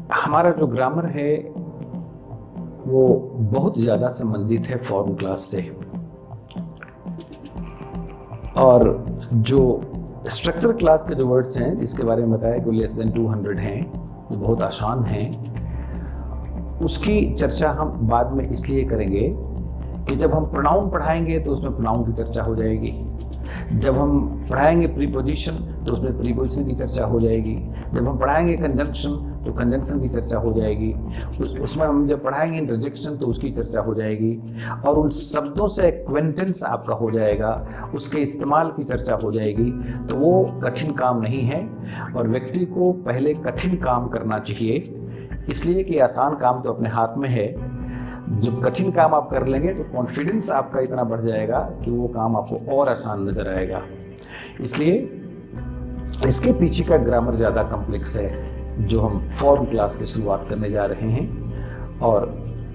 हमारा जो ग्रामर है वो बहुत ज़्यादा संबंधित है फॉर्म क्लास से, और जो स्ट्रक्चर क्लास के जो वर्ड्स हैं इसके बारे में बताया कि लेस देन 200 हैं, जो बहुत आसान हैं, उसकी चर्चा हम बाद में इसलिए करेंगे कि जब हम प्रोनाउन पढ़ाएंगे तो उसमें प्रोनाउन की चर्चा हो जाएगी, जब हम पढ़ाएंगे प्रीपोजिशन तो उसमें प्रीपोजिशन की चर्चा हो जाएगी, जब हम पढ़ाएंगे कंजंक्शन तो कंजंक्शन की चर्चा हो जाएगी, उसमें हम जब पढ़ाएंगे इंटरजेक्शन तो उसकी चर्चा हो जाएगी, और उन शब्दों से एक्वेंटेंस आपका हो जाएगा, उसके इस्तेमाल की चर्चा हो जाएगी। तो वो कठिन काम नहीं है, और व्यक्ति को पहले कठिन काम करना चाहिए, इसलिए कि आसान काम तो अपने हाथ में है। जब कठिन काम आप कर लेंगे तो कॉन्फिडेंस आपका इतना बढ़ जाएगा कि वो काम आपको और आसान नजर आएगा। इसलिए इसके पीछे का ग्रामर ज़्यादा कॉम्प्लेक्स है, जो हम फॉर्म क्लास की शुरुआत करने जा रहे हैं, और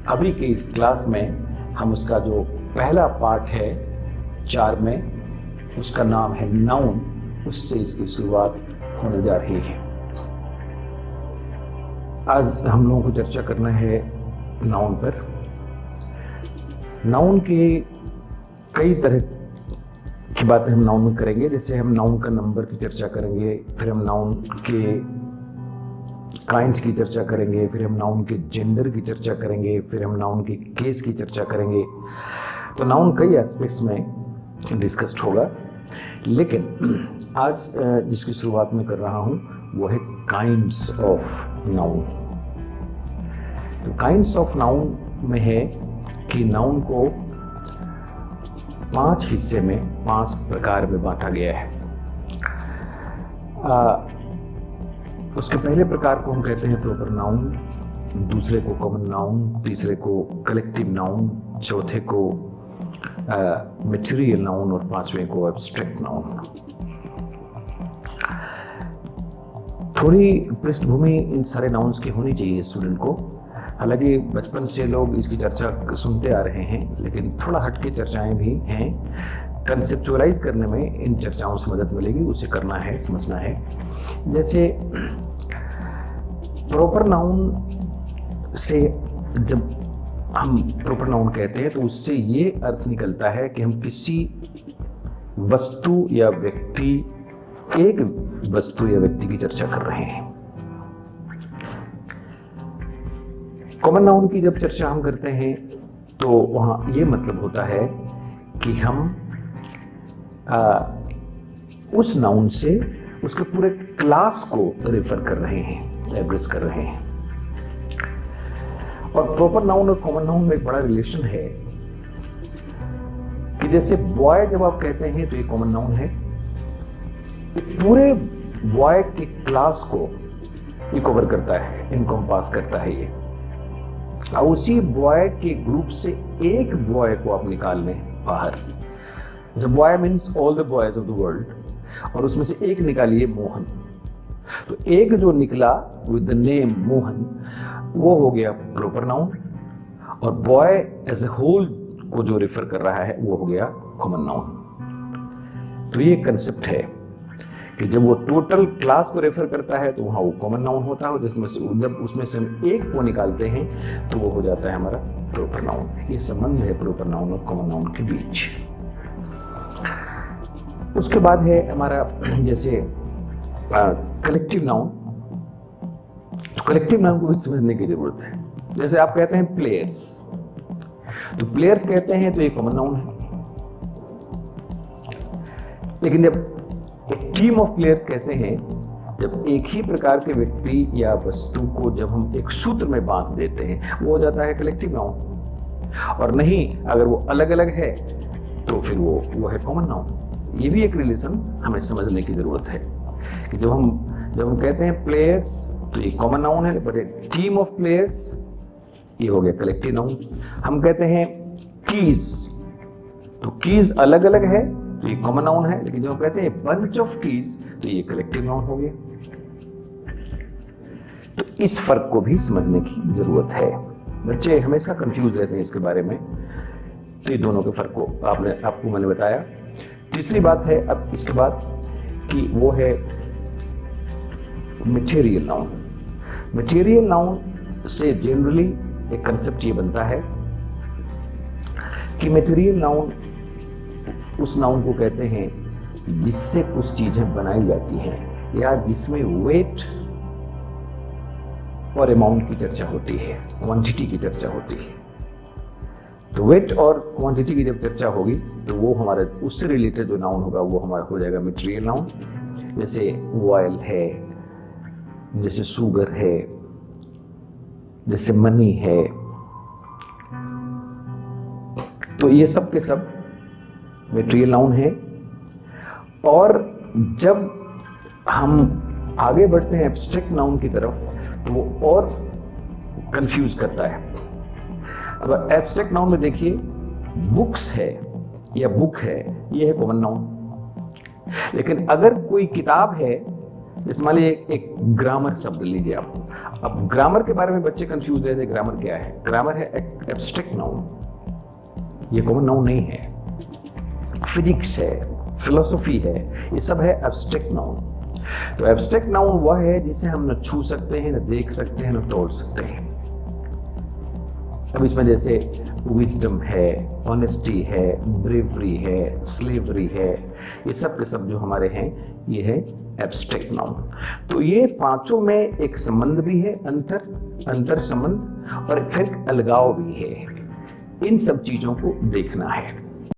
अभी के इस क्लास में हम उसका जो पहला पार्ट है 4 में, उसका नाम है नाउन, उससे इसकी शुरुआत होने जा रही है। आज हम लोगों को चर्चा करना है नाउन पर। नाउन के कई तरह की बातें हम नाउन में करेंगे, जैसे हम नाउन का नंबर की चर्चा करेंगे, फिर हम नाउन के काइंड्स की चर्चा करेंगे, फिर हम नाउन के जेंडर की चर्चा करेंगे, फिर हम नाउन के केस की चर्चा करेंगे। तो नाउन कई एस्पेक्ट्स में डिस्कस्ड होगा, लेकिन आज जिसकी शुरुआत में कर रहा हूँ वो है काइंड्स ऑफ नाउन। तो काइंड्स ऑफ नाउन में है कि नाउन को 5 हिस्से में 5 प्रकार में बांटा गया है। उसके पहले प्रकार को हम कहते हैं प्रॉपर नाउन, दूसरे को कॉमन नाउन, तीसरे को कलेक्टिव नाउन, चौथे को मटेरियल नाउन, और 5वें को एब्स्ट्रैक्ट नाउन। थोड़ी पृष्ठभूमि इन सारे नाउन्स की होनी चाहिए स्टूडेंट को। हालांकि बचपन से लोग इसकी चर्चा सुनते आ रहे हैं, लेकिन थोड़ा हटके चर्चाएं भी हैं। कंसेप्चुअलाइज करने में इन चर्चाओं से मदद मिलेगी, उसे करना है, समझना है। जैसे प्रॉपर नाउन से जब हम प्रॉपर नाउन कहते हैं तो उससे ये अर्थ निकलता है कि हम किसी वस्तु या व्यक्ति, एक वस्तु या व्यक्ति की चर्चा कर रहे हैं। कॉमन नाउन की जब चर्चा हम करते हैं तो वहाँ ये मतलब होता है कि हम उस नाउन से उसके पूरे क्लास को रेफर कर रहे हैं, एड्रेस कर रहे हैं। और प्रॉपर नाउन और कॉमन नाउन में एक बड़ा रिलेशन है कि जैसे बॉय जब आप कहते हैं तो ये कॉमन नाउन है, पूरे बॉय की क्लास को ये कवर करता है, इनकम्पास करता है ये। और उसी बॉय के ग्रुप से एक बॉय को आप निकाल लें बाहर, जब boy means all the boys of the world, और उसमें से एक निकालिए मोहन। तो एक जो निकला विद द नेम मोहन वो हो गया प्रॉपर नाउन, और बॉय एज ए होल को जो रेफर कर रहा है वो हो गया कॉमन नाउन। तो ये कंसेप्ट है कि जब वो टोटल क्लास को रेफर करता है तो वहाँ वो कॉमन नाउन होता है, जिसमें जब उसमें से हम एक को निकालते हैं तो वो हो जाता है हमारा प्रॉपर नाउन। ये संबंध है प्रॉपर नाउन और कॉमन नाउन के बीच। उसके बाद है हमारा जैसे कलेक्टिव नाउन। तो कलेक्टिव नाउन को भी समझने की जरूरत है। जैसे आप कहते हैं प्लेयर्स, तो प्लेयर्स कहते हैं तो ये कॉमन नाउन है, लेकिन जब एक टीम ऑफ प्लेयर्स कहते हैं, जब एक ही प्रकार के व्यक्ति या वस्तु को जब हम एक सूत्र में बांध देते हैं वो हो जाता है कलेक्टिव नाउन। और नहीं, अगर वो अलग अलग है तो फिर वो है कॉमन नाउन। ये भी एक रिलेशन हमें समझने की जरूरत है कि जब हम कहते हैं प्लेयर्स तो ये कॉमन नाउन है, बट एक टीम ऑफ प्लेयर्स ये हो गया कलेक्टिव नाउन। हम कहते हैं कीज, तो कीज अलग अलग है तो ये कॉमन नाउन है, लेकिन जब हम कहते हैं बंच ऑफ कीज तो ये कलेक्टिव नाउन हो गया। तो इस फर्क को भी समझने की जरूरत है। बच्चे हमेशा कंफ्यूज रहते हैं इसके बारे में, तो ये दोनों के फर्क को आपको मैंने बताया। तीसरी बात है अब इसके बाद कि वो है मटेरियल नाउन। मटेरियल नाउन से जनरली एक कंसेप्ट ये बनता है कि मटेरियल नाउन उस नाउन को कहते हैं जिससे कुछ चीजें बनाई जाती हैं या जिसमें वेट और अमाउंट की चर्चा होती है, क्वांटिटी की चर्चा होती है। तो वेट और क्वांटिटी की जब चर्चा होगी तो वो हमारा उससे रिलेटेड जो नाउन होगा वो हमारा हो जाएगा मटेरियल नाउन। जैसे ऑयल है, जैसे शुगर है, जैसे मनी है, तो ये सब के सब मटेरियल नाउन है। और जब हम आगे बढ़ते हैं एब्स्ट्रैक्ट नाउन की तरफ तो वो और कंफ्यूज करता है। अब एब्स्ट्रैक्ट नाउन में देखिए बुक्स है या बुक है, ये है कॉमन नाउन। लेकिन अगर कोई किताब है, जैसे मान लीजिए एक ग्रामर शब्द लीजिए आप। अब ग्रामर के बारे में बच्चे कंफ्यूज रहते हैं, ग्रामर क्या है? ग्रामर है एब्स्ट्रैक्ट नाउन, ये कॉमन नाउन नहीं है। फिजिक्स है, फिलोसफी है, ये सब है एब्स्ट्रैक्ट नाउन। तो एब्स्ट्रैक्ट नाउन वह है जिसे हम न छू सकते हैं, न देख सकते हैं, न तोड़ सकते हैं। अब इसमें जैसे विजडम है, ऑनेस्टी है, ब्रेवरी है, स्लेवरी है, ये सब के सब जो हमारे हैं ये है एब्स्ट्रैक्ट नाउन। तो ये पांचों में एक संबंध भी है, अंतर संबंध, और फिर अलगाव भी है। इन सब चीजों को देखना है।